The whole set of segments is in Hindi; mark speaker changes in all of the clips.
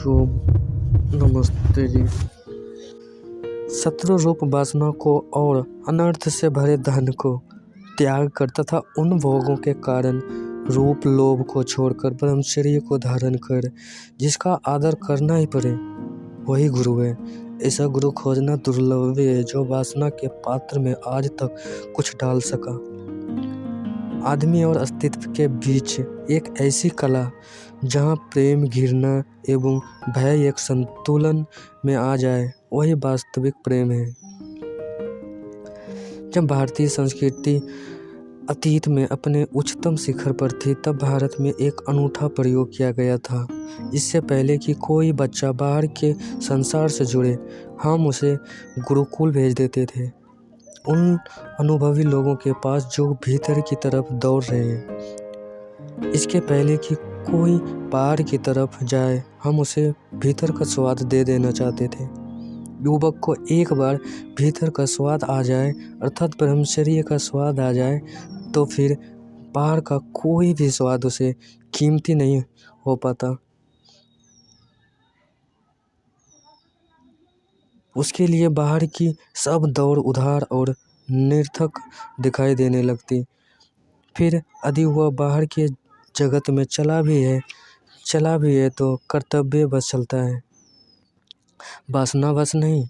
Speaker 1: हरिओम। नमस्ते जी। शत्रु रूप वासना को और अनर्थ से भरे धन को त्याग कर तथा उन भोगों के कारण रूप लोभ को छोड़कर ब्रह्मचर्य को धारण कर जिसका आदर करना ही पड़े वही गुरु है। ऐसा गुरु खोजना दुर्लभ है जो वासना के पात्र में आज तक कुछ डाल सका। आदमी और अस्तित्व के बीच एक ऐसी कला जहाँ प्रेम, घृणा एवं भय एक संतुलन में आ जाए वही वास्तविक प्रेम है। जब भारतीय संस्कृति अतीत में अपने उच्चतम शिखर पर थी तब भारत में एक अनूठा प्रयोग किया गया था। इससे पहले कि कोई बच्चा बाहर के संसार से जुड़े हम उसे गुरुकुल भेज देते थे उन अनुभवी लोगों के पास जो भीतर की तरफ दौड़ रहे हैं। इसके पहले कि कोई बाहर की तरफ जाए हम उसे भीतर का स्वाद दे देना चाहते थे। युवक को एक बार भीतर का स्वाद आ जाए अर्थात ब्रह्मचर्य का स्वाद आ जाए तो फिर बाहर का कोई भी स्वाद उसे कीमती नहीं हो पाता। उसके लिए बाहर की सब दौड़ उधार और निरर्थक दिखाई देने लगती। फिर यदि वह बाहर के जगत में चला भी है तो कर्तव्य बस चलता है, वासना बस नहीं।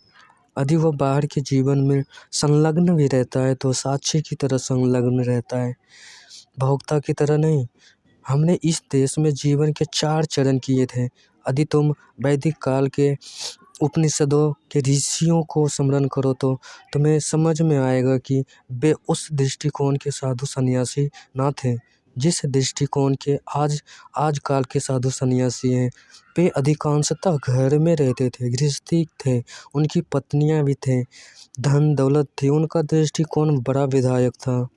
Speaker 1: यदि वह बाहर के जीवन में संलग्न भी रहता है तो साक्षी की तरह संलग्न रहता है, भोक्ता की तरह नहीं। हमने इस देश में जीवन के 4 चरण किए थे। यदि तुम वैदिक काल के उपनिषदों के ऋषियों को स्मरण करो तो तुम्हें समझ में आएगा कि वे उस दृष्टिकोण के साधु सन्यासी ना थे जिस दृष्टिकोण के आज काल के साधु सन्यासी हैं। वे अधिकांशतः घर में रहते थे, गृहस्थी थे, उनकी पत्नियां भी थे, धन दौलत थी, उनका दृष्टिकोण बड़ा विधायक था।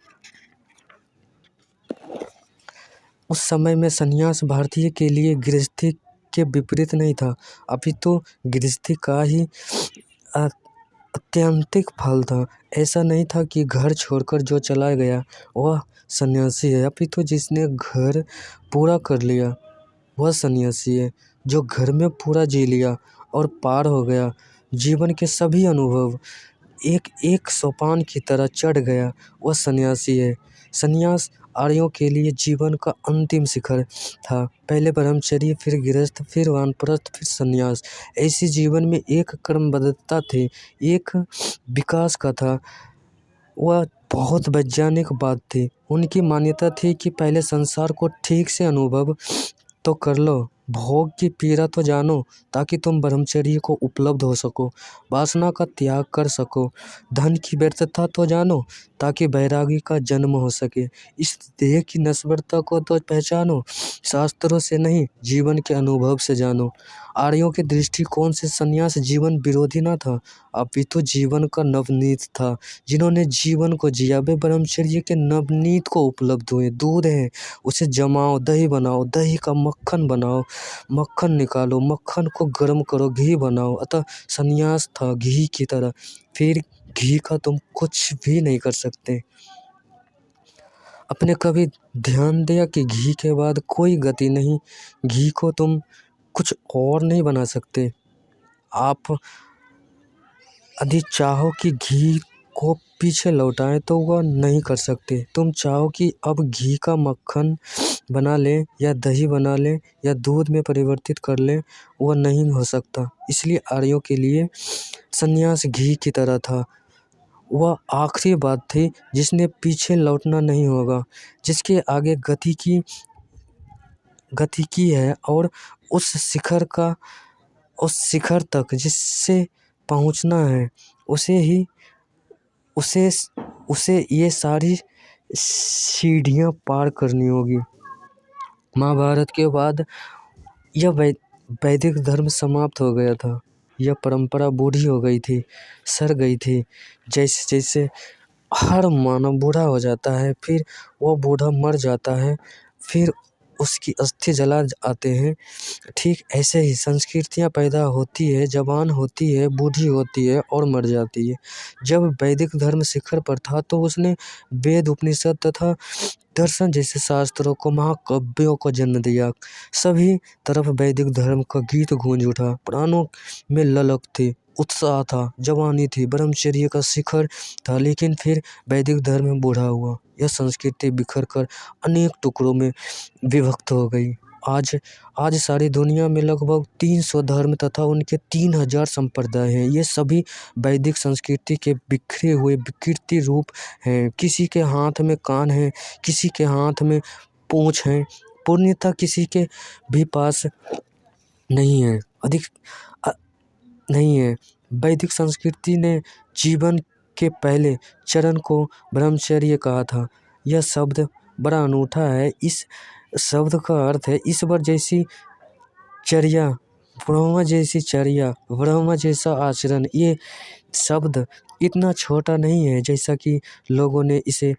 Speaker 1: उस समय में सन्यास भारतीय के लिए गृहस्थी के विपरीत नहीं था, अपितु गृहस्थी का ही आत्यंतिक फल था। ऐसा नहीं था कि घर छोड़कर जो चला गया वह सन्यासी है, अपितु जिसने घर पूरा कर लिया वह सन्यासी है। जो घर में पूरा जी लिया और पार हो गया, जीवन के सभी अनुभव एक एक सोपान की तरह चढ़ गया, वह सन्यासी है। सन्यास आर्यों के लिए जीवन का अंतिम शिखर था। पहले ब्रह्मचर्य, फिर गृहस्थ, फिर वानप्रस्थ, फिर सन्यास। ऐसी जीवन में एक क्रमबद्धता थी, एक विकास का था। वह बहुत वैज्ञानिक बात थी। उनकी मान्यता थी कि पहले संसार को ठीक से अनुभव तो कर लो, भोग की पीड़ा तो जानो ताकि तुम ब्रह्मचर्य को उपलब्ध हो सको, वासना का त्याग कर सको, धन की व्यर्थता तो जानो ताकि वैरागी का जन्म हो सके, इस देह की नश्वरता को तो पहचानो, शास्त्रों से नहीं जीवन के अनुभव से जानो। आर्यों के दृष्टिकोण से संन्यास जीवन विरोधी ना था, अपितु जीवन का नवनीत था। जिन्होंने जीवन को जिया वे ब्रह्मचर्य के नवनीत को उपलब्ध हुए। दूध है, उसे जमाओ, दही बनाओ, दही का मक्खन बनाओ, मक्खन निकालो, मक्खन को गर्म करो, घी बनाओ। अतः संन्यास था घी की तरह, फिर घी का तुम कुछ भी नहीं कर सकते। अपने कभी ध्यान दिया कि घी के बाद कोई गति नहीं, घी को तुम कुछ और नहीं बना सकते। आप यदि चाहो कि घी को पीछे लौटाएं तो वह नहीं कर सकते। तुम चाहो कि अब घी का मक्खन बना लें या दही बना लें या दूध में परिवर्तित कर लें, वह नहीं हो सकता। इसलिए आर्यों के लिए संन्यास घी की तरह था। वह आखिरी बात थी जिसने पीछे लौटना नहीं होगा, जिसके आगे गति की है और उस शिखर तक जिससे पहुंचना है उसे ये सारी सीढ़ियां पार करनी होगी। महाभारत के बाद यह वैदिक धर्म समाप्त हो गया था। यह परंपरा बूढ़ी हो गई थी, सड़ गई थी। जैसे जैसे हर मानव बूढ़ा हो जाता है, फिर वह बूढ़ा मर जाता है, फिर उसकी अस्थि जला आते हैं, ठीक ऐसे ही संस्कृतियाँ पैदा होती है, जवान होती है, बूढ़ी होती है और मर जाती है। जब वैदिक धर्म शिखर पर था तो उसने वेद, उपनिषद तथा दर्शन जैसे शास्त्रों को, महाकाव्यों को जन्म दिया। सभी तरफ वैदिक धर्म का गीत गूंज उठा। प्राणों में ललक थी, उत्साह था, जवानी थी, ब्रह्मचर्य का शिखर था। लेकिन फिर वैदिक धर्म बूढ़ा हुआ। यह संस्कृति बिखर कर अनेक टुकड़ों में विभक्त हो गई। आज सारी दुनिया में लगभग 300 धर्म तथा उनके 3000 संप्रदाय हैं। ये सभी वैदिक संस्कृति के बिखरे हुए विकृति रूप हैं। किसी के हाथ में कान है, किसी के हाथ में पूंछ है। पूर्णतः किसी के भी पास नहीं है, अधिक नहीं है। वैदिक संस्कृति ने जीवन के पहले चरण को ब्रह्मचर्य कहा था। यह शब्द बड़ा अनूठा है। इस शब्द का अर्थ है ईश्वर जैसी चर्या, ब्रह्म जैसा आचरण। ये शब्द इतना छोटा नहीं है जैसा कि लोगों ने इसे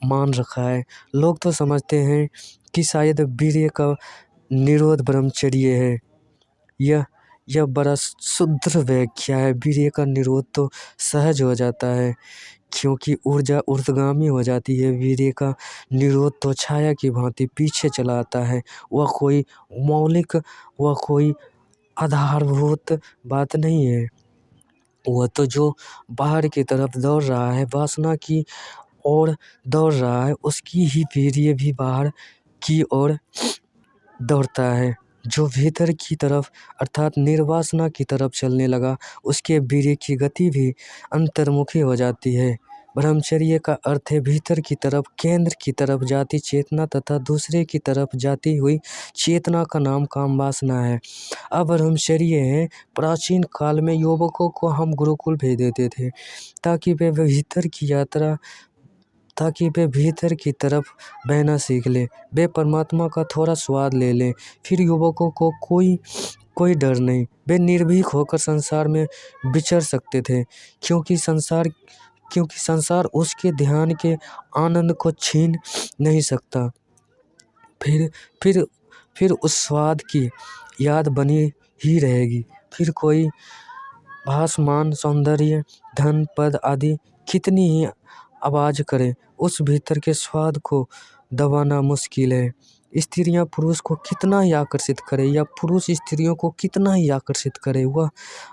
Speaker 1: मान रखा है। लोग तो समझते हैं कि शायद वीर्य का निरोध ब्रह्मचर्य है। यह बड़ा शुद्ध व्याख्या है। वीर्य का निरोध तो सहज हो जाता है क्योंकि ऊर्जा ऊर्ध्वगामी हो जाती है। वीर्य का निरोध तो छाया की भांति पीछे चला आता है। वह कोई मौलिक, वह कोई आधारभूत बात नहीं है। वह तो जो बाहर की तरफ दौड़ रहा है, वासना की ओर दौड़ रहा है, उसकी ही वीर्य भी बाहर की ओर दौड़ता है। जो भीतर की तरफ अर्थात निर्वासना की तरफ चलने लगा, उसके वीर्य की गति भी अंतर्मुखी हो जाती है। ब्रह्मचर्य का अर्थ है भीतर की तरफ, केंद्र की तरफ जाती चेतना तथा दूसरे की तरफ जाती हुई चेतना का नाम काम वासना है। अब ब्रह्मचर्य है। प्राचीन काल में युवकों को हम गुरुकुल भेज देते थे ताकि वे भीतर की तरफ बहना सीख ले, वे परमात्मा का थोड़ा स्वाद ले लें। फिर युवकों को कोई डर नहीं, वे निर्भीक होकर संसार में विचर सकते थे क्योंकि संसार उसके ध्यान के आनंद को छीन नहीं सकता। फिर उस स्वाद की याद बनी ही रहेगी। फिर कोई भासमान सौंदर्य, धन, पद आदि कितनी ही आवाज करे, उस भीतर के स्वाद को दबाना मुश्किल है। स्त्रियां पुरुष को कितना ही आकर्षित करे या पुरुष स्त्रियों को कितना ही आकर्षित करे, वह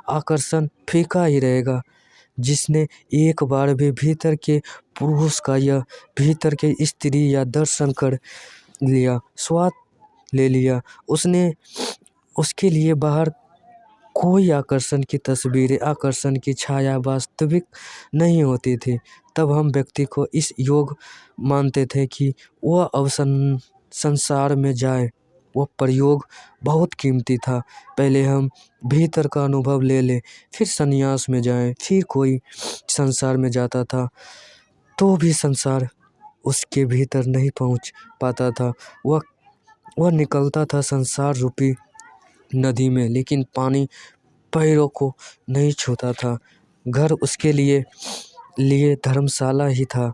Speaker 1: आकर्षण फीका ही रहेगा। जिसने एक बार भी भीतर के पुरुष का या भीतर के स्त्री या दर्शन कर लिया, स्वाद ले लिया, उसके लिए बाहर कोई आकर्षण की तस्वीरें, आकर्षण की छाया वास्तविक नहीं होती थी। तब हम व्यक्ति को इस योग मानते थे कि वह अब संसार में जाए। वह प्रयोग बहुत कीमती था। पहले हम भीतर का अनुभव ले लें, फिर संन्यास में जाएं। फिर कोई संसार में जाता था तो भी संसार उसके भीतर नहीं पहुंच पाता था। वह निकलता था संसार रूपी नदी में, लेकिन पानी पैरों को नहीं छूता था। घर उसके लिए धर्मशाला ही था।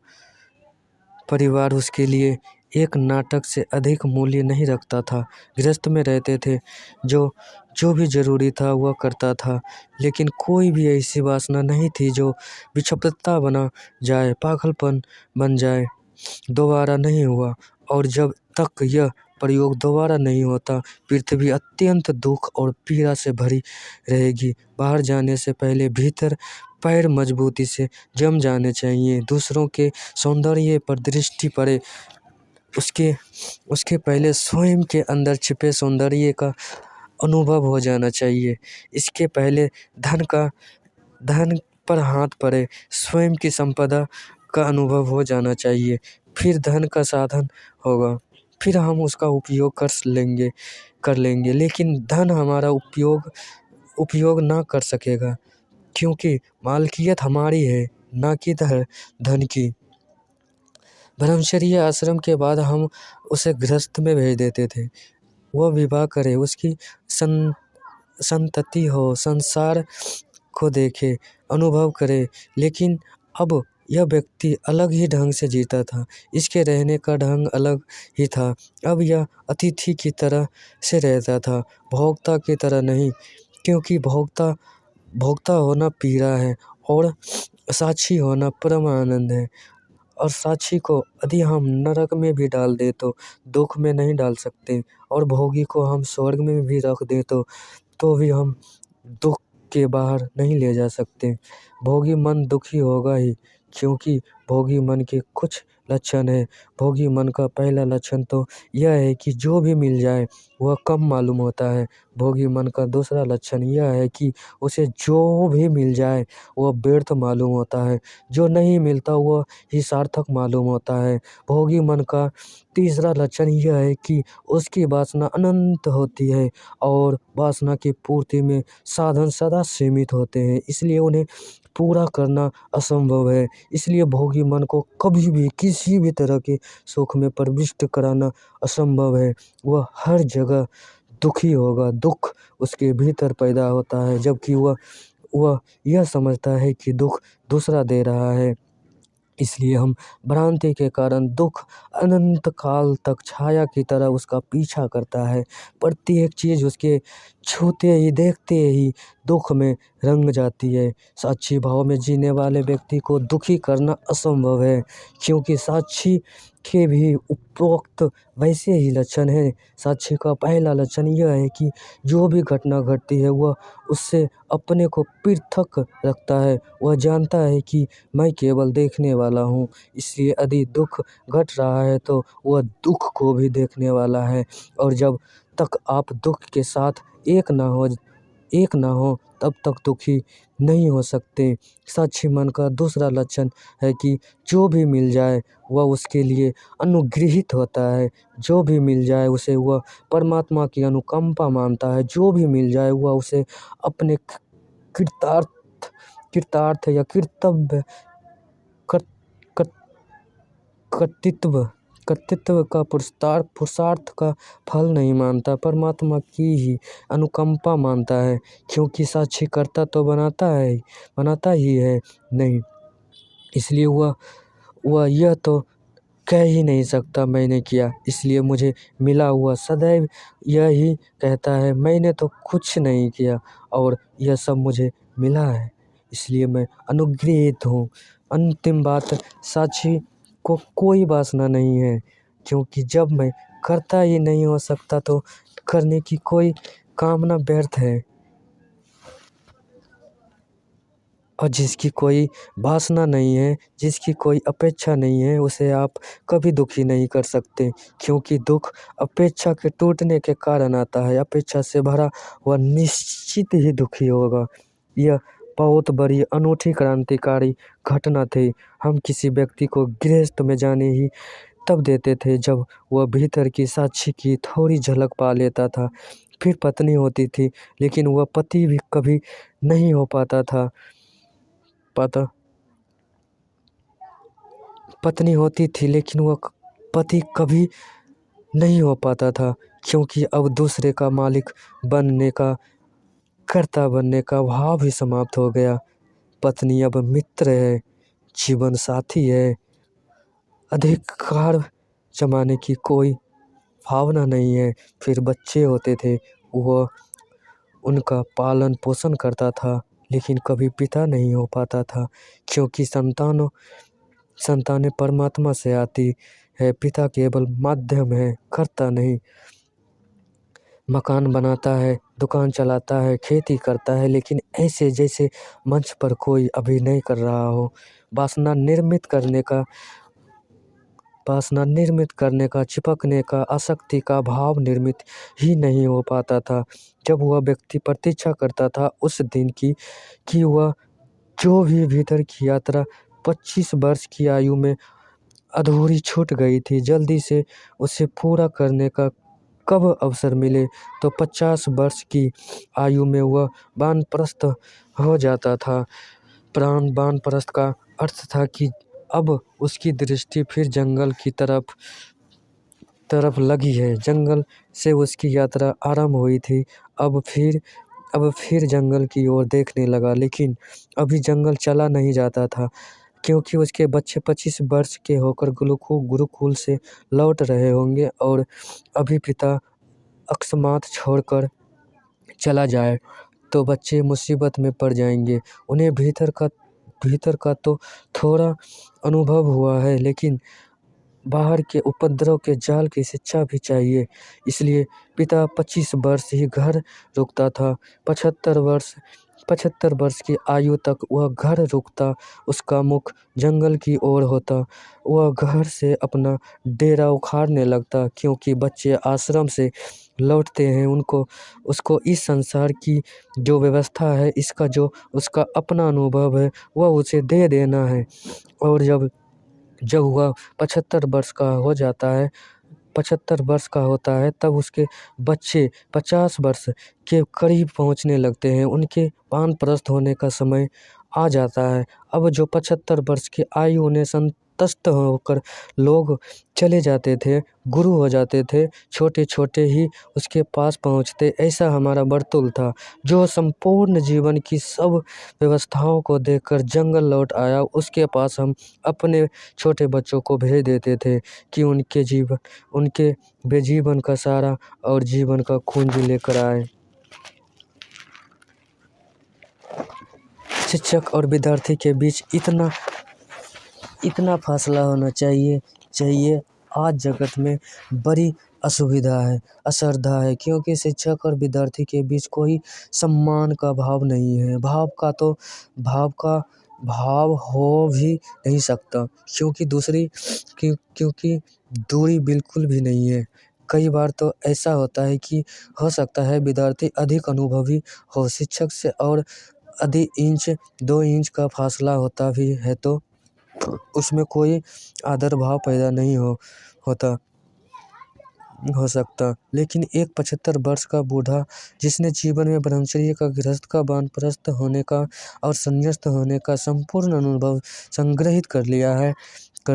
Speaker 1: परिवार उसके लिए एक नाटक से अधिक मूल्य नहीं रखता था। गृहस्थ में रहते थे, जो भी जरूरी था वह करता था, लेकिन कोई भी ऐसी वासना नहीं थी जो विक्षिप्तता बना जाए, पागलपन बन जाए। दोबारा नहीं हुआ, और जब तक यह प्रयोग दोबारा नहीं होता, पृथ्वी अत्यंत दुख और पीड़ा से भरी रहेगी। बाहर जाने से पहले भीतर पैर मजबूती से जम जाने चाहिए। दूसरों के सौंदर्य पर दृष्टि पड़े उसके पहले स्वयं के अंदर छिपे सौंदर्य का अनुभव हो जाना चाहिए। इसके पहले धन पर हाथ पड़े, स्वयं की संपदा का अनुभव हो जाना चाहिए। फिर धन का साधन होगा, फिर हम उसका उपयोग कर लेंगे। लेकिन धन हमारा उपयोग ना कर सकेगा, क्योंकि मालकियत हमारी है, ना कि धन की। ब्रह्मचर्य आश्रम के बाद हम उसे गृहस्थ में भेज देते थे। वह विवाह करे, उसकी संतति हो, संसार को देखे, अनुभव करे। लेकिन अब यह व्यक्ति अलग ही ढंग से जीता था। इसके रहने का ढंग अलग ही था। अब यह अतिथि की तरह से रहता था, भोक्ता की तरह नहीं, क्योंकि भोक्ता भोक्ता होना पीड़ा है और साक्षी होना परम आनंद है। और साक्षी को यदि हम नरक में भी डाल दें तो दुख में नहीं डाल सकते, और भोगी को हम स्वर्ग में भी रख दें तो भी हम दुख के बाहर नहीं ले जा सकते। भोगी मन दुखी होगा ही, क्योंकि भोगी मन के कुछ लक्षण हैं। भोगी मन का पहला लक्षण तो यह है कि जो भी मिल जाए वह कम मालूम होता है। भोगी मन का दूसरा लक्षण यह है कि उसे जो भी मिल जाए वह व्यर्थ मालूम होता है, जो नहीं मिलता वह ही सार्थक मालूम होता है। भोगी मन का तीसरा लक्षण यह है कि उसकी वासना अनंत होती है और वासना की पूर्ति में साधन सदा सीमित होते हैं, इसलिए उन्हें पूरा करना असंभव है। इसलिए भोगी मन को कभी भी किसी भी तरह के सुख में प्रविष्ट कराना असंभव है। वह हर जगह दुखी होगा, दुख उसके भीतर पैदा होता है, जबकि वह यह समझता है कि दुख दूसरा दे रहा है। इसलिए हम भ्रांति के कारण दुख अनंत काल तक छाया की तरह उसका पीछा करता है। प्रत्येक चीज़ उसके छूते ही देखते ही दुख में रंग जाती है। साक्षी भाव में जीने वाले व्यक्ति को दुखी करना असंभव है, क्योंकि साक्षी के भी उपरोक्त वैसे ही लक्षण हैं। साक्षी का पहला लक्षण यह है कि जो भी घटना घटती है वह उससे अपने को पृथक रखता है। वह जानता है कि मैं केवल देखने वाला हूँ, इसलिए यदि दुख घट रहा है तो वह दुख को भी देखने वाला है, और जब तक आप दुख के साथ एक ना हो तब तक दुखी नहीं हो सकते। साक्षी मन का दूसरा लक्षण है कि जो भी मिल जाए वह उसके लिए अनुगृहित होता है। जो भी मिल जाए उसे वह परमात्मा की अनुकंपा मानता है। जो भी मिल जाए वह उसे अपने कृतार्थ या कर्तव्य कर्तृत्व कर्तृत्व का पुरुषार्थ का फल नहीं मानता, परमात्मा की ही अनुकंपा मानता है, क्योंकि साक्षी करता तो बनाता ही है नहीं। इसलिए वह यह तो कह ही नहीं सकता मैंने किया इसलिए मुझे मिला। हुआ सदैव यह ही कहता है मैंने तो कुछ नहीं किया और यह सब मुझे मिला है, इसलिए मैं अनुग्रहित हूँ। अंतिम बात, साक्षी को कोई वासना नहीं है, क्योंकि जब मैं करता ही नहीं हो सकता तो करने की कोई कामना व्यर्थ है। और जिसकी कोई वासना नहीं है, जिसकी कोई अपेक्षा नहीं है, उसे आप कभी दुखी नहीं कर सकते, क्योंकि दुख अपेक्षा के टूटने के कारण आता है। अपेक्षा से भरा हुआ निश्चित ही दुखी होगा। यह बहुत बड़ी अनूठी क्रांतिकारी घटना थी। हम किसी व्यक्ति को गृहस्थ में जाने ही तब देते थे जब वह भीतर की साक्षी की थोड़ी झलक पा लेता था। फिर पत्नी होती थी, लेकिन वह पति भी कभी नहीं हो पाता था। पत्नी होती थी लेकिन वह पति कभी नहीं हो पाता था, क्योंकि अब दूसरे का मालिक बनने का, कर्ता बनने का भाव ही समाप्त हो गया। पत्नी अब मित्र है, जीवन साथी है। अधिकार जमाने की कोई भावना नहीं है। फिर बच्चे होते थे, वह उनका पालन पोषण करता था, लेकिन कभी पिता नहीं हो पाता था, क्योंकि संतानें परमात्मा से आती है। पिता केवल माध्यम है, कर्ता नहीं। मकान बनाता है, दुकान चलाता है, खेती करता है, लेकिन ऐसे जैसे मंच पर कोई अभिनय कर रहा हो। वासना निर्मित करने का, चिपकने का, आसक्ति का भाव निर्मित ही नहीं हो पाता था। जब वह व्यक्ति प्रतीक्षा करता था उस दिन की कि वह जो भी भीतर की यात्रा 25 वर्ष की आयु में अधूरी छूट गई थी, जल्दी से उसे पूरा करने का कब अवसर मिले, तो 50 वर्ष की आयु में वह वानप्रस्थ हो जाता था। वानप्रस्थ का अर्थ था कि अब उसकी दृष्टि फिर जंगल की तरफ लगी है। जंगल से उसकी यात्रा आरंभ हुई थी, अब फिर जंगल की ओर देखने लगा, लेकिन अभी जंगल चला नहीं जाता था, क्योंकि उसके बच्चे 25 वर्ष के होकर गुरुकुल से लौट रहे होंगे और अभी पिता अकस्मात छोड़कर चला जाए तो बच्चे मुसीबत में पड़ जाएंगे। उन्हें भीतर का तो थोड़ा अनुभव हुआ है, लेकिन बाहर के उपद्रव के जाल की शिक्षा भी चाहिए। इसलिए पिता 25 वर्ष ही घर रुकता था। 75 वर्ष की आयु तक वह घर रुकता। उसका मुख जंगल की ओर होता। वह घर से अपना डेरा उखाड़ने लगता, क्योंकि बच्चे आश्रम से लौटते हैं। उसको इस संसार की जो व्यवस्था है, इसका जो उसका अपना अनुभव है, वह उसे दे देना है। और जब वह 75 वर्ष का हो जाता है 75 वर्ष का होता है, तब उसके बच्चे 50 वर्ष के करीब पहुंचने लगते हैं। उनके वानप्रस्थ होने का समय आ जाता है। अब जो 75 वर्ष की आयु उन्हें संतुष्ट होकर लोग चले जाते थे, गुरु हो जाते थे, छोटे छोटे ही उसके पास पहुंचते। ऐसा हमारा वर्तुल था, जो संपूर्ण जीवन की सब व्यवस्थाओं को देखकर जंगल लौट आया। उसके पास हम अपने छोटे बच्चों को भेज देते थे कि उनके वे जीवन का सारा और जीवन का कुंज लेकर आए। शिक्षक और विद्यार्थी के बीच इतना फासला होना चाहिए। आज जगत में बड़ी असुविधा है, असरधा है, क्योंकि शिक्षक और विद्यार्थी के बीच कोई सम्मान का भाव नहीं है। भाव हो भी नहीं सकता, क्योंकि दूरी बिल्कुल भी नहीं है। कई बार तो ऐसा होता है कि हो सकता है विद्यार्थी अधिक अनुभवी हो शिक्षक से, और अधिक 2 इंच का फासला होता भी है तो उसमें कोई आदर भाव पैदा नहीं हो सकता। लेकिन एक 75 वर्ष का बूढ़ा, जिसने जीवन में ब्रह्मचर्य का, गृहस्थ का, वानप्रस्थ होने का और संन्यास्त होने का संपूर्ण अनुभव संग्रहित कर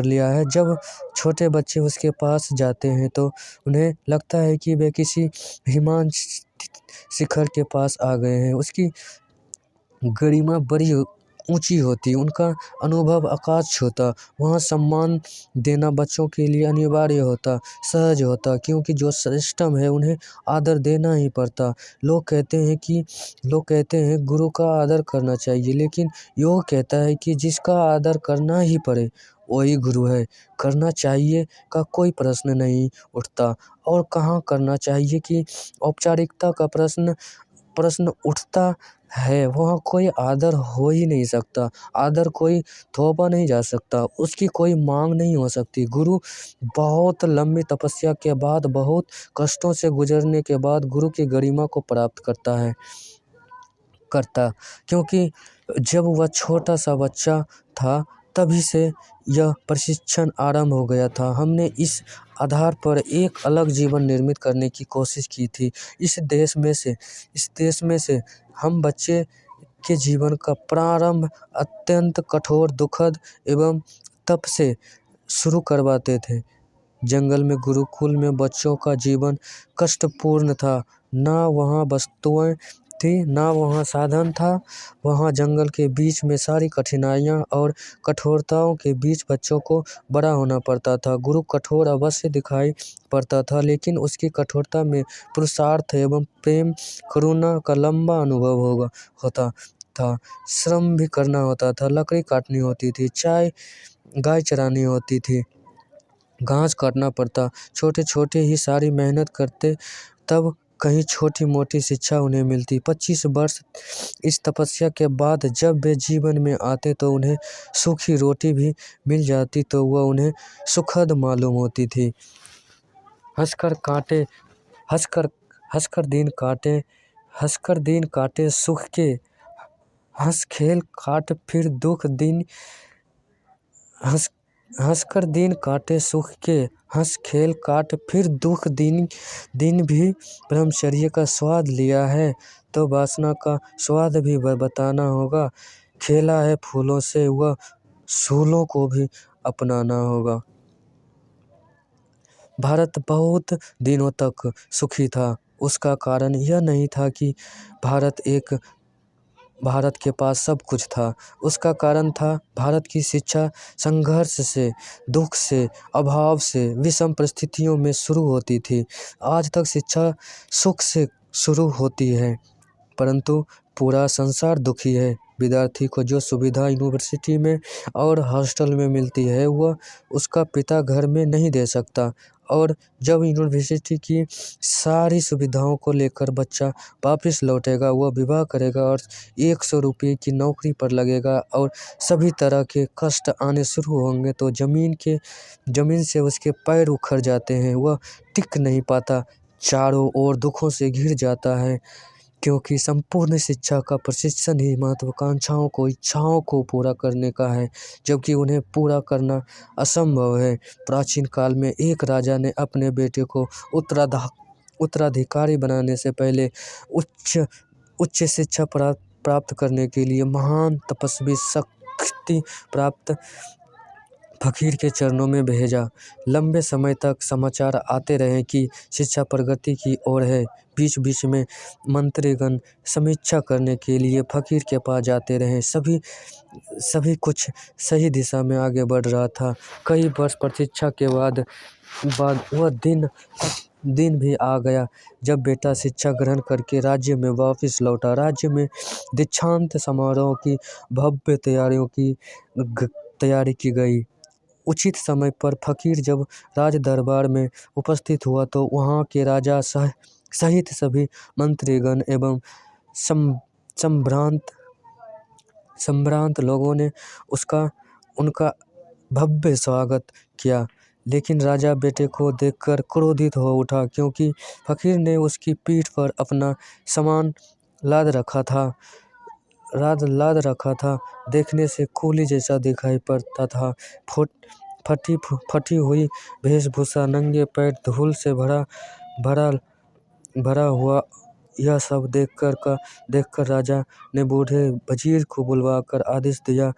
Speaker 1: लिया है, जब छोटे बच्चे उसके पास जाते हैं तो उन्हें लगता है कि वे किसी हिमांश शिखर के पास आ गए हैं। उसकी गरिमा बड़ी ऊंची होती, उनका अनुभव आकाश छूता। वहाँ सम्मान देना बच्चों के लिए अनिवार्य होता, सहज होता, क्योंकि जो सिस्टम है उन्हें आदर देना ही पड़ता। लोग कहते हैं गुरु का आदर करना चाहिए, लेकिन योग कहता है कि जिसका आदर करना ही पड़े वही गुरु है। करना चाहिए का कोई प्रश्न नहीं उठता, और कहाँ करना चाहिए कि औपचारिकता का प्रश्न उठता है। वहाँ कोई आदर हो ही नहीं सकता। आदर कोई थोपा नहीं जा सकता, उसकी कोई मांग नहीं हो सकती। गुरु बहुत लंबी तपस्या के बाद, बहुत कष्टों से गुजरने के बाद गुरु की गरिमा को प्राप्त करता, क्योंकि जब वह छोटा सा बच्चा था तभी से यह प्रशिक्षण आरंभ हो गया था। हमने इस आधार पर एक अलग जीवन निर्मित करने की कोशिश की थी। इस देश में से हम बच्चे के जीवन का प्रारंभ अत्यंत कठोर, दुखद एवं तप से शुरू करवाते थे। जंगल में गुरुकुल में बच्चों का जीवन कष्टपूर्ण था। ना वहाँ वस्तुएं थी, ना वहाँ साधन था। वहाँ जंगल के बीच में सारी कठिनाइयाँ और कठोरताओं के बीच बच्चों को बड़ा होना पड़ता था। गुरु कठोर अवश्य दिखाई पड़ता था, लेकिन उसकी कठोरता में पुरुषार्थ एवं प्रेम, करुणा का लंबा अनुभव होता था। श्रम भी करना होता था, लकड़ी काटनी होती थी, गाय चरानी होती थी, घास काटना पड़ता। छोटे छोटे ही सारी मेहनत करते, तब कहीं छोटी मोटी शिक्षा उन्हें मिलती। 25 वर्ष इस तपस्या के बाद जब वे जीवन में आते तो उन्हें सूखी रोटी भी मिल जाती तो वह उन्हें सुखद मालूम होती थी। हंसकर दिन काटे सुख के, हंस खेल काट फिर दुख दिन। हंसकर दिन काटे सुख के, हंस खेल काट फिर दुख दिन भी ब्रह्मचर्य का स्वाद लिया है तो वासना का स्वाद भी बताना होगा। खेला है फूलों से, वह सूलों को भी अपनाना होगा। भारत बहुत दिनों तक सुखी था। उसका कारण यह नहीं था कि भारत एक भारत के पास सब कुछ था। उसका कारण था भारत की शिक्षा संघर्ष से, दुख से, अभाव से, विषम परिस्थितियों में शुरू होती थी। आज तक शिक्षा सुख से शुरू होती है, परंतु पूरा संसार दुखी है। विद्यार्थी को जो सुविधा यूनिवर्सिटी में और हॉस्टल में मिलती है वह उसका पिता घर में नहीं दे सकता, और जब यूनिवर्सिटी की सारी सुविधाओं को लेकर बच्चा वापस लौटेगा, वह विवाह करेगा और 100 रुपये की नौकरी पर लगेगा और सभी तरह के कष्ट आने शुरू होंगे तो ज़मीन से उसके पैर उखड़ जाते हैं। वह टिक नहीं पाता, चारों ओर दुखों से घिर जाता है, क्योंकि संपूर्ण शिक्षा का प्रशिक्षण ही महत्वाकांक्षाओं को, इच्छाओं को पूरा करने का है, जबकि उन्हें पूरा करना असंभव है। प्राचीन काल में एक राजा ने अपने बेटे को उत्तराधिकारी बनाने से पहले उच्च शिक्षा प्राप्त करने के लिए महान तपस्वी, शक्ति प्राप्त फकीर के चरणों में भेजा। लंबे समय तक समाचार आते रहे कि शिक्षा प्रगति की ओर है। बीच बीच में मंत्रीगण समीक्षा करने के लिए फकीर के पास जाते रहे। सभी कुछ सही दिशा में आगे बढ़ रहा था। कई वर्ष प्रतीक्षा के बाद वह दिन भी आ गया जब बेटा शिक्षा ग्रहण करके राज्य में वापस लौटा। राज्य में दीक्षांत समारोह की भव्य तैयारी की गई। उचित समय पर फकीर जब राज दरबार में उपस्थित हुआ तो वहाँ के राजा सहित सभी मंत्रीगण एवं संभ्रांत लोगों ने उनका भव्य स्वागत किया। लेकिन राजा बेटे को देखकर क्रोधित हो उठा, क्योंकि फकीर ने उसकी पीठ पर अपना सामान लाद रखा था। देखने से कूली जैसा दिखाई पड़ता था। फटी हुई वेशभूषा, नंगे पैर, धूल से भरा हुआ, यह सब देखकर राजा ने बूढ़े वजीर को बुलवाकर आदेश दिया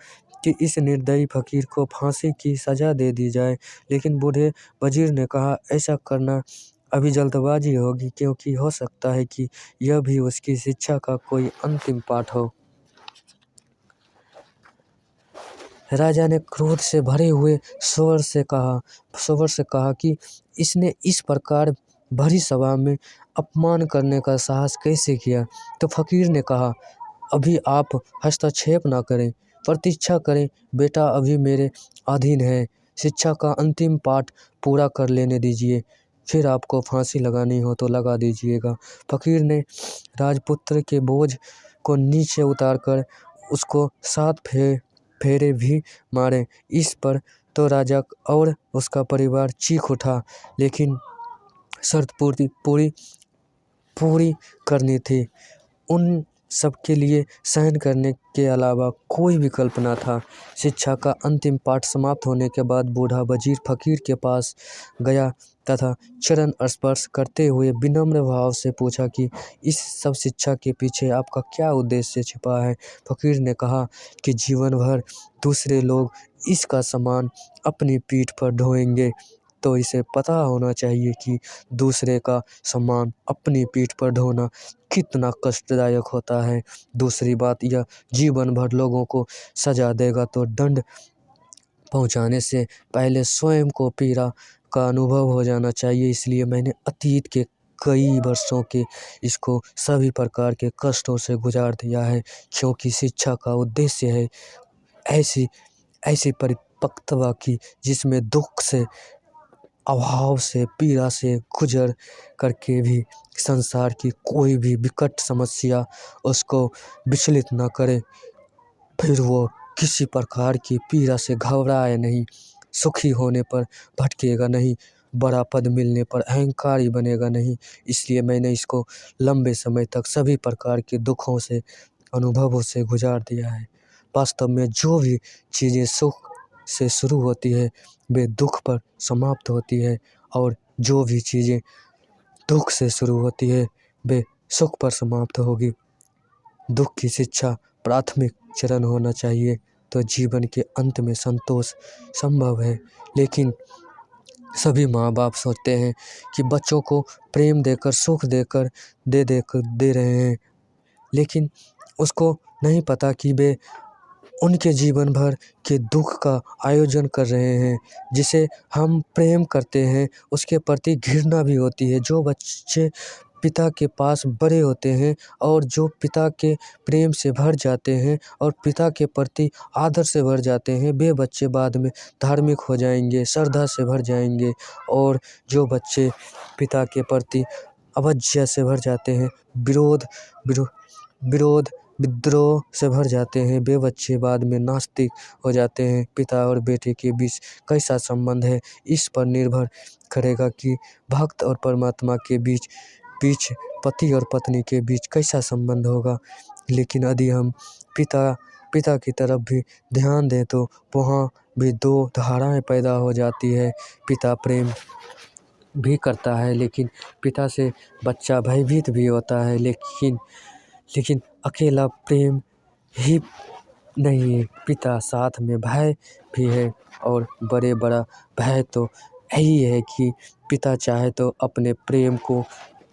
Speaker 1: कि इस निर्दयी फकीर को फांसी की सजा दे दी जाए। लेकिन बूढ़े वजीर ने कहा, ऐसा करना अभी जल्दबाजी होगी, क्योंकि हो सकता है कि यह भी उसकी शिक्षा का कोई अंतिम पाठ हो। राजा ने क्रोध से भरे हुए स्वर से कहा कि इसने इस प्रकार भरी सभा में अपमान करने का साहस कैसे किया। तो फकीर ने कहा, अभी आप हस्तक्षेप न करें, प्रतीक्षा करें। बेटा अभी मेरे अधीन है। शिक्षा का अंतिम पाठ पूरा कर लेने दीजिए, फिर आपको फांसी लगानी हो तो लगा दीजिएगा। फकीर ने राजपुत्र के बोझ को नीचे उतारकर उसको 7 फेरे भी मारे। इस पर तो राजा और उसका परिवार चीख उठा, लेकिन शर्त पूरी करनी थी। उन सबके लिए सहन करने के अलावा कोई विकल्प न था। शिक्षा का अंतिम पाठ समाप्त होने के बाद बूढ़ा वजीर फकीर के पास गया तथा चरण स्पर्श करते हुए विनम्र भाव से पूछा कि इस सब शिक्षा के पीछे आपका क्या उद्देश्य छिपा है। फकीर ने कहा कि जीवन भर दूसरे लोग इसका सामान अपनी पीठ पर ढोएंगे, तो इसे पता होना चाहिए कि दूसरे का सामान अपनी पीठ पर ढोना कितना कष्टदायक होता है। दूसरी बात, यह जीवन भर लोगों को सजा देगा, तो दंड पहुंचाने से पहले स्वयं को पीड़ा का अनुभव हो जाना चाहिए। इसलिए मैंने अतीत के कई वर्षों के इसको सभी प्रकार के कष्टों से गुजार दिया है, क्योंकि शिक्षा का उद्देश्य है ऐसी परिपक्वता की जिसमें दुख से, अभाव से, पीड़ा से गुजर करके भी संसार की कोई भी विकट समस्या उसको विचलित न करे। फिर वो किसी प्रकार की पीड़ा से घबराए नहीं, सुखी होने पर भटकेगा नहीं, बड़ा पद मिलने पर अहंकारी बनेगा नहीं। इसलिए मैंने इसको लंबे समय तक सभी प्रकार के दुखों से, अनुभवों से गुजार दिया है। वास्तव में जो भी चीज़ें सुख से शुरू होती है वे दुख पर समाप्त होती है, और जो भी चीज़ें दुख से शुरू होती है वे सुख पर समाप्त होगी। दुख की शिक्षा प्राथमिक चरण होना चाहिए, तो जीवन के अंत में संतोष संभव है। लेकिन सभी माँ बाप सोचते हैं कि बच्चों को प्रेम देकर, सुख देकर दे रहे हैं, लेकिन उसको नहीं पता कि वे उनके जीवन भर के दुख का आयोजन कर रहे हैं। जिसे हम प्रेम करते हैं उसके प्रति घृणा भी होती है। जो बच्चे पिता के पास बड़े होते हैं और जो पिता के प्रेम से भर जाते हैं और पिता के प्रति आदर से भर जाते हैं, वे बच्चे बाद में धार्मिक हो जाएंगे, श्रद्धा से भर जाएंगे। और जो बच्चे पिता के प्रति अवज्ञा से भर जाते हैं, विरोध विद्रोह से भर जाते हैं, वे बच्चे बाद में नास्तिक हो जाते हैं। पिता और बेटे के बीच कैसा संबंध है, इस पर निर्भर करेगा कि भक्त और परमात्मा के बीच पति और पत्नी के बीच कैसा संबंध होगा। लेकिन यदि हम पिता की तरफ भी ध्यान दें तो वहाँ भी दो धाराएं पैदा हो जाती है। पिता प्रेम भी करता है, लेकिन पिता से बच्चा भयभीत भी होता है। लेकिन अकेला प्रेम ही नहीं है, पिता साथ में भय भी है। और बड़ा भय तो यही है कि पिता चाहे तो अपने प्रेम को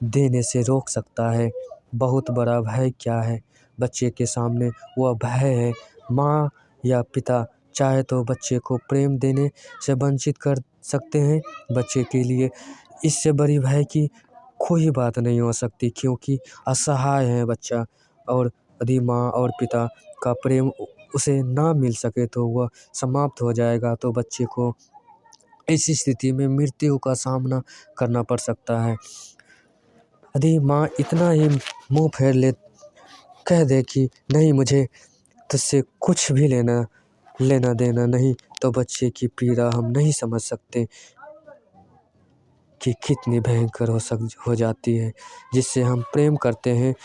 Speaker 1: देने से रोक सकता है। बहुत बड़ा भय क्या है बच्चे के सामने, वह भय है। माँ या पिता चाहे तो बच्चे को प्रेम देने से वंचित कर सकते हैं। बच्चे के लिए इससे बड़ी भय की कोई बात नहीं हो सकती, क्योंकि असहाय है बच्चा। और यदि माँ और पिता का प्रेम उसे ना मिल सके तो वह समाप्त हो जाएगा। तो बच्चे को ऐसी स्थिति में मृत्यु का सामना करना पड़ सकता है। यदि माँ इतना ही मुंह फेर कह दे कि नहीं, मुझे तुझसे कुछ भी लेना देना नहीं, तो बच्चे की पीड़ा हम नहीं समझ सकते कि कितनी भयंकर हो जाती है। जिससे हम प्रेम करते हैं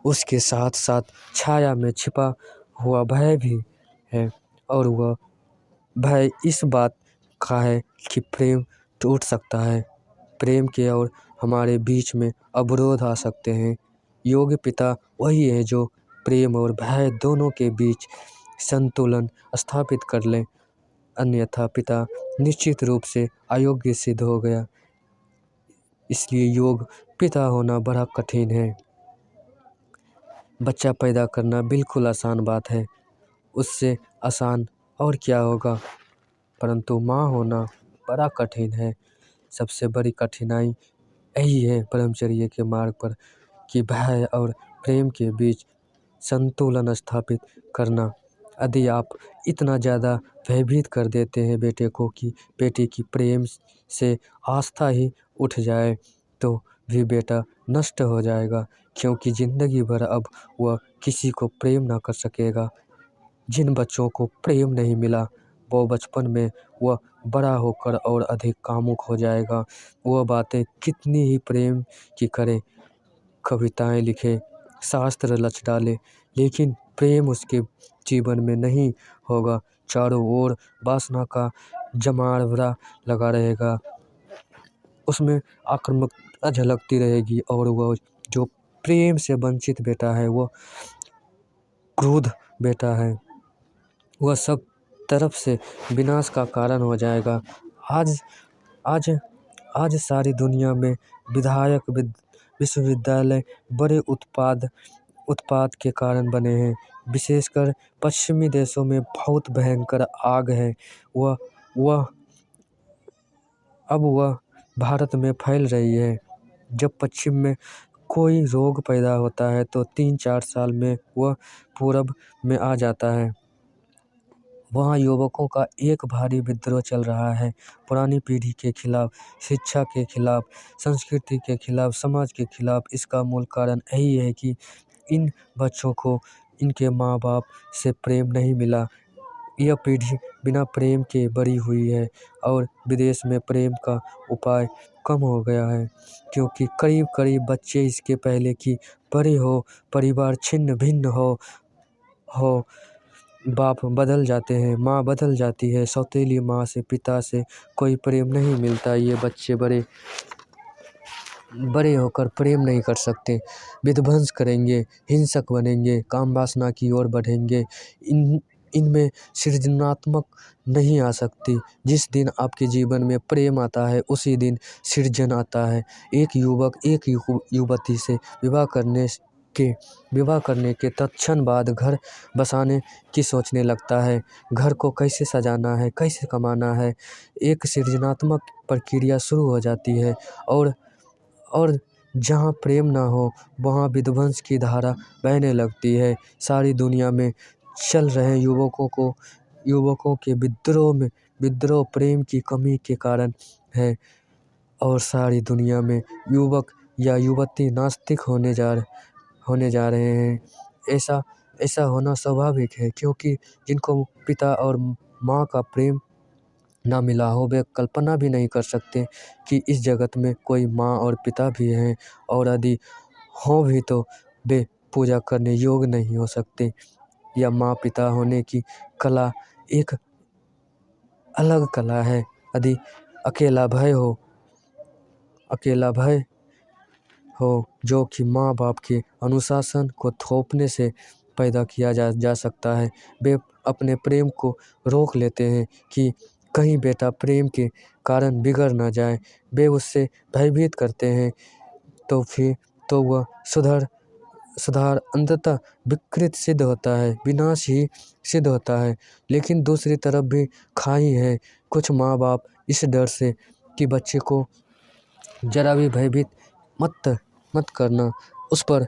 Speaker 1: उसके साथ साथ छाया में छिपा हुआ भय भी है। और वह भय इस बात का है कि प्रेम टूट सकता है, प्रेम के और हमारे बीच में अवरोध आ सकते हैं। योग्य पिता वही है जो प्रेम और भय दोनों के बीच संतुलन स्थापित कर ले, अन्यथा पिता निश्चित रूप से अयोग्य सिद्ध हो गया। इसलिए योग्य पिता होना बड़ा कठिन है। बच्चा पैदा करना बिल्कुल आसान बात है, उससे आसान और क्या होगा, परंतु माँ होना बड़ा कठिन है। सबसे बड़ी कठिनाई यही है ब्रह्मचर्य के मार्ग पर कि भय और प्रेम के बीच संतुलन स्थापित करना। यदि आप इतना ज़्यादा भयभीत कर देते हैं बेटे को कि बेटे की प्रेम से आस्था ही उठ जाए, तो भी बेटा नष्ट हो जाएगा, क्योंकि ज़िंदगी भर अब वह किसी को प्रेम ना कर सकेगा। जिन बच्चों को प्रेम नहीं मिला वो बचपन में वह बड़ा होकर और अधिक कामुक हो जाएगा। वह बातें कितनी ही प्रेम की करे, कविताएं लिखे, शास्त्र रच डाले, लेकिन प्रेम उसके जीवन में नहीं होगा। चारों ओर वासना का जमावड़ा लगा रहेगा, उसमें आक्रामकता झलकती रहेगी। और वह जो प्रेम से वंचित बेटा है, वह क्रोध बेटा है, वह सब तरफ से विनाश का कारण हो जाएगा। आज सारी दुनिया में विधायक विश्वविद्यालय बड़े उत्पाद के कारण बने हैं। विशेषकर पश्चिमी देशों में बहुत भयंकर आग है। वह भारत में फैल रही है। जब पश्चिम में कोई रोग पैदा होता है तो 3-4 साल में वह पूरब में आ जाता है। वहाँ युवकों का एक भारी विद्रोह चल रहा है, पुरानी पीढ़ी के खिलाफ, शिक्षा के खिलाफ, संस्कृति के खिलाफ, समाज के खिलाफ। इसका मूल कारण यही है कि इन बच्चों को इनके माँ बाप से प्रेम नहीं मिला। यह पीढ़ी बिना प्रेम के बड़ी हुई है और विदेश में प्रेम का उपाय कम हो गया है, क्योंकि करीब बच्चे इसके पहले कि बड़े हो, परिवार छिन्न भिन्न हो, बाप बदल जाते हैं, माँ बदल जाती है। सौतेली माँ से, पिता से कोई प्रेम नहीं मिलता। ये बच्चे बड़े होकर प्रेम नहीं कर सकते, विध्वंस करेंगे, हिंसक बनेंगे, काम वासना की ओर बढ़ेंगे। इनमें सृजनात्मक नहीं आ सकती। जिस दिन आपके जीवन में प्रेम आता है उसी दिन सृजन आता है। एक युवक एक युवती से विवाह करने के विवाह करने के तत्क्षण बाद घर बसाने की सोचने लगता है। घर को कैसे सजाना है, कैसे कमाना है, एक सृजनात्मक प्रक्रिया शुरू हो जाती है। और जहाँ प्रेम ना हो वहाँ विध्वंस की धारा बहने लगती है। सारी दुनिया में चल रहे युवकों के विद्रोह प्रेम की कमी के कारण है। और सारी दुनिया में युवक या युवती नास्तिक होने जा रहे हैं। ऐसा होना स्वाभाविक है, क्योंकि जिनको पिता और माँ का प्रेम ना मिला हो वे कल्पना भी नहीं कर सकते कि इस जगत में कोई माँ और पिता भी हैं, और यदि हों भी तो वे पूजा करने योग्य नहीं हो सकते। या माँ पिता होने की कला एक अलग कला है। यदि अकेला भय हो जो कि माँ बाप के अनुशासन को थोपने से पैदा किया जा सकता है। वे अपने प्रेम को रोक लेते हैं कि कहीं बेटा प्रेम के कारण बिगड़ ना जाए। वे उससे भयभीत करते हैं, तो वह सुधार अंततः विकृत सिद्ध होता है, विनाश ही सिद्ध होता है। लेकिन दूसरी तरफ भी खाई है। कुछ माँ बाप इस डर से कि बच्चे को जरा भी भयभीत मत करना, उस पर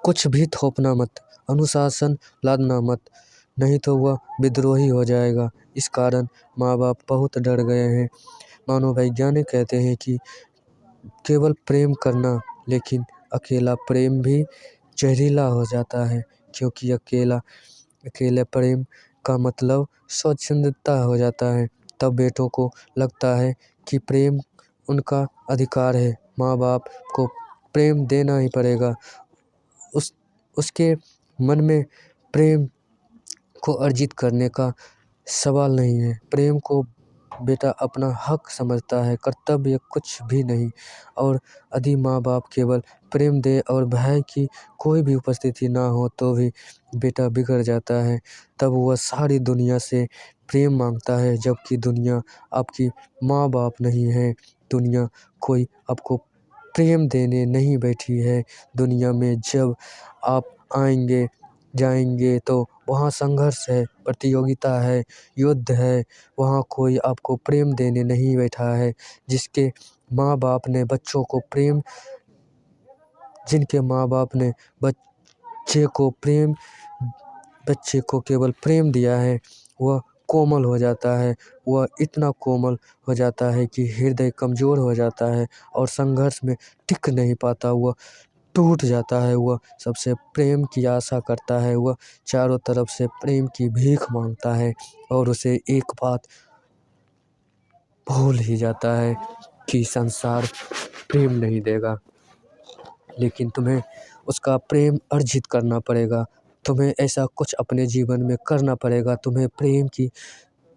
Speaker 1: कुछ भी थोपना मत, अनुशासन लादना मत, नहीं तो वह विद्रोही हो जाएगा। इस कारण माँ बाप बहुत डर गए हैं। मनोवैज्ञानिक कहते हैं कि केवल प्रेम करना, लेकिन अकेला प्रेम भी जहरीला हो जाता है, क्योंकि अकेले प्रेम का मतलब स्वच्छंदता हो जाता है। तब बेटों को लगता है कि प्रेम उनका अधिकार है, माँ बाप को प्रेम देना ही पड़ेगा। उसके मन में प्रेम को अर्जित करने का सवाल नहीं है। प्रेम को बेटा अपना हक समझता है, कर्तव्य कुछ भी नहीं। और यदि माँ बाप केवल प्रेम दे और भय की कोई भी उपस्थिति ना हो तो भी बेटा बिगड़ जाता है। तब वह सारी दुनिया से प्रेम मांगता है, जबकि दुनिया आपकी माँ बाप नहीं है। दुनिया कोई आपको प्रेम देने नहीं बैठी है। दुनिया में जब आप आएंगे जाएंगे तो वहाँ संघर्ष है, प्रतियोगिता है, युद्ध है। वहाँ कोई आपको प्रेम देने नहीं बैठा है। जिनके माँ बाप ने बच्चे को केवल प्रेम दिया है, वह कोमल हो जाता है। वह इतना कोमल हो जाता है कि हृदय कमज़ोर हो जाता है और संघर्ष में टिक नहीं पाता, वह टूट जाता है। वह सबसे प्रेम की आशा करता है, वह चारों तरफ से प्रेम की भीख मांगता है, और उसे एक बात भूल ही जाता है कि संसार प्रेम नहीं देगा। लेकिन तुम्हें उसका प्रेम अर्जित करना पड़ेगा। तुम्हें ऐसा कुछ अपने जीवन में करना पड़ेगा। तुम्हें प्रेम की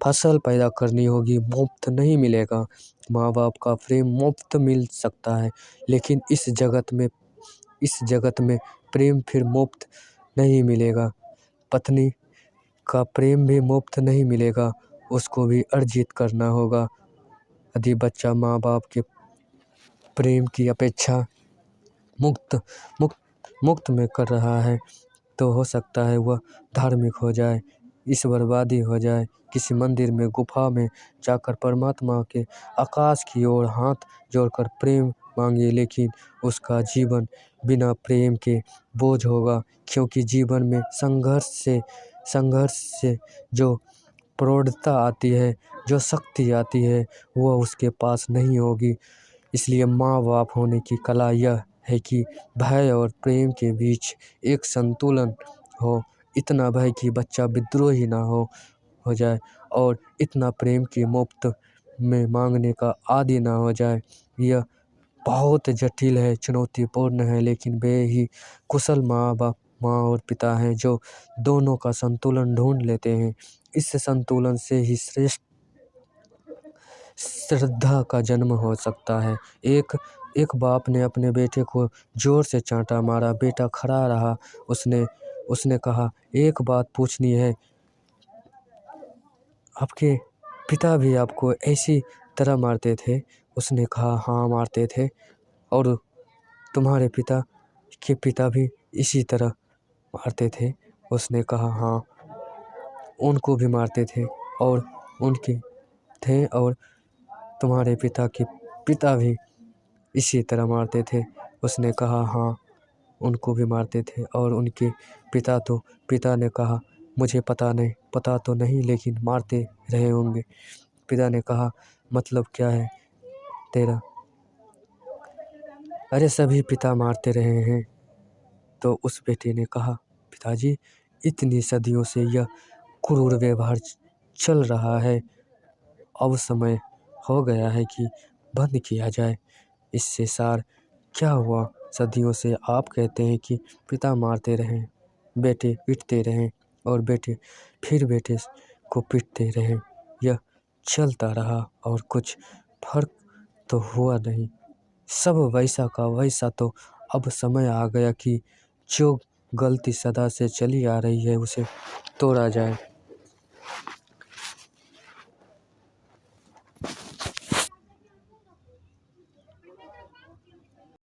Speaker 1: फसल पैदा करनी होगी, मुफ्त नहीं मिलेगा। माँ बाप का प्रेम मुफ्त मिल सकता है, लेकिन इस जगत में प्रेम फिर मुफ्त नहीं मिलेगा। पत्नी का प्रेम भी मुफ्त नहीं मिलेगा, उसको भी अर्जित करना होगा। यदि बच्चा माँ बाप के प्रेम की अपेक्षा मुफ्त में कर रहा है तो हो सकता है वह धार्मिक हो जाए, ईश्वरवादी हो जाए, किसी मंदिर में गुफा में जाकर परमात्मा के आकाश की ओर हाथ जोड़कर प्रेम मांगे। लेकिन उसका जीवन बिना प्रेम के बोझ होगा, क्योंकि जीवन में संघर्ष से जो प्रौढ़ता आती है, जो शक्ति आती है, वह उसके पास नहीं होगी। इसलिए माँ बाप होने की कला यह है कि भय और प्रेम के बीच एक संतुलन हो। इतना भय कि बच्चा विद्रोही ना हो जाए, और इतना प्रेम कि मुफ्त में मांगने का आदी ना हो जाए। यह बहुत जटिल है, चुनौतीपूर्ण है, लेकिन वे ही कुशल माँ और पिता हैं जो दोनों का संतुलन ढूंढ लेते हैं। इस संतुलन से ही श्रेष्ठ श्रद्धा का जन्म हो सकता है। एक बाप ने अपने बेटे को जोर से चांटा मारा। बेटा खड़ा रहा। उसने कहा, एक बात पूछनी है, आपके पिता भी आपको ऐसी तरह मारते थे? उसने कहा, हाँ मारते थे। और तुम्हारे पिता के पिता भी इसी तरह मारते थे। उसने कहा हाँ, उनको भी मारते थे और उनके थे और तुम्हारे पिता के पिता भी इसी तरह मारते थे। उसने कहा हाँ, उनको भी मारते थे और उनके पिता ने कहा मुझे पता तो नहीं लेकिन मारते रहे होंगे। पिता ने कहा मतलब क्या है तेरा? अरे सभी पिता मारते रहे हैं। तो उस बेटे ने कहा पिताजी, इतनी सदियों से यह क्रूर व्यवहार चल रहा है, अब समय हो गया है कि बंद किया जाए। इससे सार क्या हुआ? सदियों से आप कहते हैं कि पिता मारते रहें, बेटे पीटते रहें और बेटे फिर बेटे को पीटते रहें। यह चलता रहा और कुछ फर्क तो हुआ नहीं, सब वैसा का वैसा। तो अब समय आ गया कि जो गलती सदा से चली आ रही है उसे तोड़ा जाए।